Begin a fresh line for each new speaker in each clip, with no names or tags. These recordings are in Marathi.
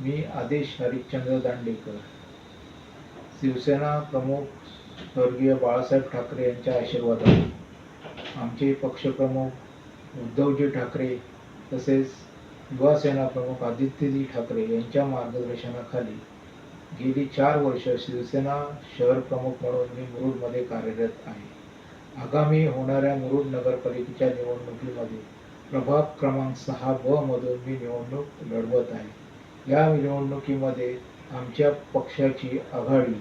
मी आदेश हरिश्चंद्र दांडेकर, शिवसेना प्रमुख स्वर्गीय बाळासाहेब ठाकरे यांच्या आशीर्वादाने, आमचे पक्षप्रमुख उद्धवजी ठाकरे तसेच युवासेना प्रमुख आदित्यजी ठाकरे यांच्या मार्गदर्शनाखाली गेली 4 वर्ष शिवसेना शहर प्रमुख म्हणून मी मुरुडमध्ये कार्यरत आहे. आगामी होणाऱ्या मुरुड नगरपालिकेच्या निवडणुकीमध्ये प्रभाग क्रमांक 6 मधून मी निवडणूक लढवत आहे. या निवडणुकीमध्ये आमच्या पक्षाची आघाडी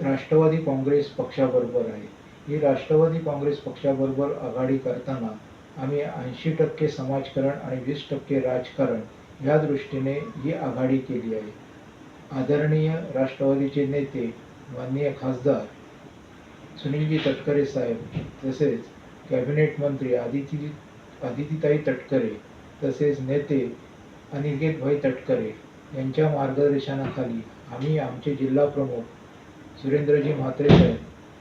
राष्ट्रवादी काँग्रेस पक्षाबरोबर आहे. ही राष्ट्रवादी काँग्रेस पक्षाबरोबर आघाडी करताना आम्ही 80% समाजकारण आणि 20% राजकारण या दृष्टीने ही आघाडी केली आहे. आदरणीय राष्ट्रवादीचे नेते माननीय खासदार सुनीलजी तटकरे साहेब, तसेच कॅबिनेट मंत्री आदितीताई तटकरे, तसेच नेते अनिकेतभाई तटकरे यांच्या मार्गदर्शनाखाली आम्ही आमचे जिल्हा प्रमुख सुरेंद्रजी म्हात्रे साहेब,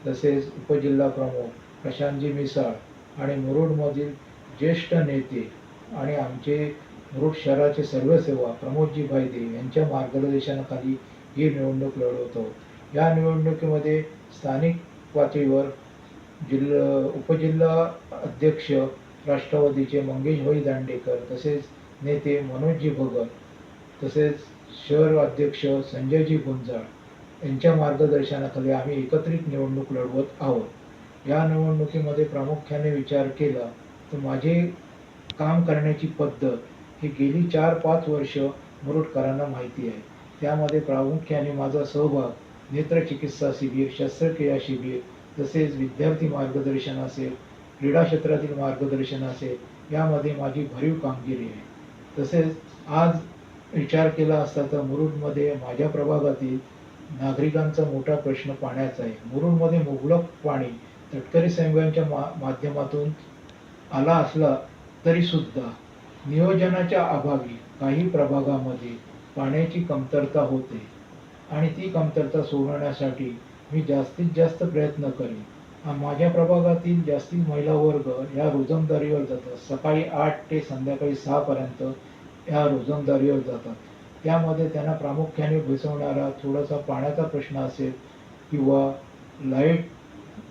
तसेच उपजिल्हा प्रमुख प्रशांतजी मिसाळ आणि मुरुडमधील ज्येष्ठ नेते आणि आमचे मुरुड शहराचे सर्वसेवा प्रमोदजी भाईदे यांच्या मार्गदर्शनाखाली ही निवडणूक लढवत आहोत. या निवडणुकीमध्ये स्थानिक पातळीवर उपजिल्हा अध्यक्ष राष्ट्रवादीचे मंगेशभाई दांडेकर, तसेच नेते मनोजजी भगत, तसेच शहर अध्यक्ष संजयजी गुंजाळ यांच्या मार्गदर्शनाखाली आम्ही एकत्रित निवडणूक लढवत आहोत. या निवडणुकीमध्ये प्रामुख्याने विचार केला तर माझे काम करण्याची पद्धत ही गेली 4-5 वर्ष मुरुडकरांना माहिती आहे. त्यामध्ये प्रामुख्याने माझा सहभाग नेत्रचिकित्सा शिबिर, शस्त्रक्रिया शिबिर, तसेच विद्यार्थी मार्गदर्शन असेल, क्रीडा क्षेत्रातील मार्गदर्शन असेल, यामध्ये माझी भरीव कामगिरी आहे. तसेच आज विचार केला असता तर मुरुडमध्ये माझ्या प्रभागातील नागरिकांचा मोठा प्रश्न पाण्याचा आहे. मुरुडमध्ये मुबलक पाणी तटकरे साहेबांच्या माध्यमातून आला असला तरी सुद्धा नियोजनाच्या अभावी काही प्रभागामध्ये पाण्याची कमतरता होते आणि ती कमतरता सोडवण्यासाठी मी जास्तीत जास्त प्रयत्न करेन. माझ्या प्रभागातील जास्तीत महिला वर्ग या रोजंदारीवर जातात. सकाळी 8 ते संध्याकाळी 6 पर्यंत या रोजंदारीवर जातात. त्यामध्ये त्यांना प्रामुख्याने भेसवणारा थोडासा पाण्याचा प्रश्न असेल किंवा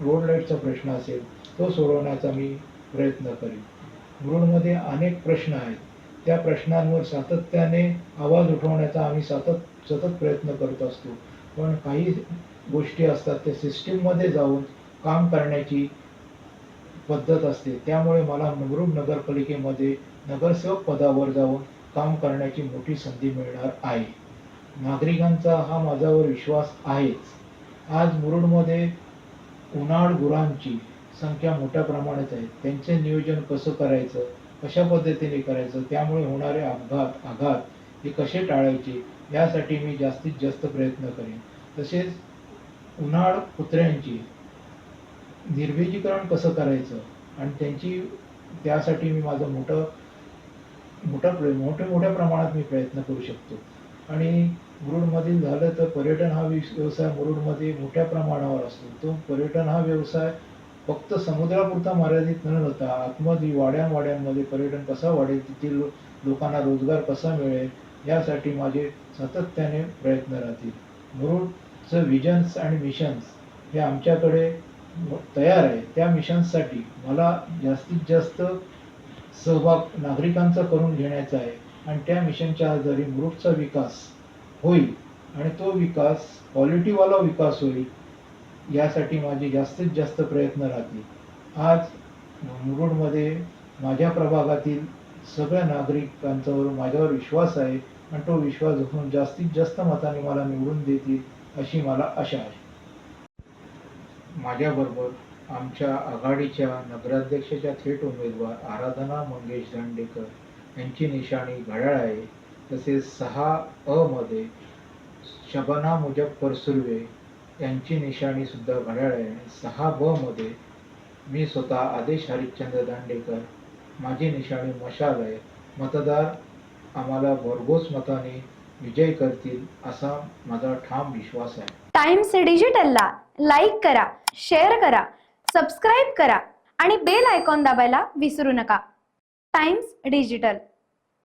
रोड लाईटचा प्रश्न असेल, तो सोडवण्याचा मी प्रयत्न करेन. मुरुडमध्ये अनेक प्रश्न आहेत. त्या प्रश्नांवर सातत्याने आवाज उठवण्याचा आम्ही सतत प्रयत्न करत असतो. पण काही गोष्टी असतात त्या सिस्टीममध्ये जाऊन काम करण्याची पद्धत असते. त्यामुळे मला मुरुड नगरपालिकेमध्ये नगरसेवक पदावर जाऊन काम करण्याची मोठी संधी मिळणार आहे. नागरिकांचा हा माझ्यावर विश्वास आहेच. आज मुरुडमध्ये उन्हाळ गुरांची संख्या मोठ्या प्रमाणात आहे. त्यांचे नियोजन कसं करायचं, कशा पद्धतीने करायचं, त्यामुळे होणारे आघात हे कसे टाळायचे, यासाठी मी जास्तीत जास्त प्रयत्न करेन. तसेच उन्हाळ कुत्र्यांची निर्बीजीकरण कसं करायचं आणि त्यासाठी मी माझं मोठ्या प्रमाणात मी प्रयत्न करू शकतो. आणि मुरुडमधील झालं तर पर्यटन हा व्यवसाय मुरुडमध्ये मोठ्या प्रमाणावर असतो. तो पर्यटन हा व्यवसाय फक्त समुद्रापुरता मर्यादित न होता आतमध्ये वाड्यांमध्ये पर्यटन कसा वाढेल, तेथील लोकांना रोजगार कसा मिळेल, यासाठी माझे सातत्याने प्रयत्न राहतील. मुरुडचं विजन्स आणि मिशन्स हे आमच्याकडे तयार आहे. त्या मिशन्ससाठी मला जास्तीत जास्त सहभाग नागरिकांचा करून घेण्याचा आहे आणि त्या मिशनच्या आधारे मुरुडचा विकास होईल आणि तो विकास क्वालिटीवाला विकास होईल, यासाठी माझे जास्तीत जास्त प्रयत्न राहतील. आज मुरुडमध्ये माझ्या प्रभागातील सगळ्या नागरिकांच्यावर माझ्यावर विश्वास आहे आणि तो विश्वास घेऊन जास्तीत जास्त मताने मला निवडून देतील अशी मला आशा आहे. माझ्याबरोबर आमच्या आघाडीच्या नगराध्यक्षाच्या थेट उमेदवार आराधना मंगेश दांडेकर यांची निशाणी घड्याळ आहे. तसेच 6 मध्ये शबाना मुजफ्फर सुर्वे यांची निशाणी सुद्धा घड्याळ आहे. 6 मध्ये मी स्वतः आदेश हरिश्चंद्र दांडेकर, माझी निशाणी मशाल आहे. मतदार आम्हाला भरघोस मताने विजय करतील असा माझा ठाम विश्वास आहे.
टाइम्स डिजिटलला लाईक करा, शेअर करा, सबस्क्राईब करा आणि बेल आयकॉन दाबायला विसरू नका. Times digital.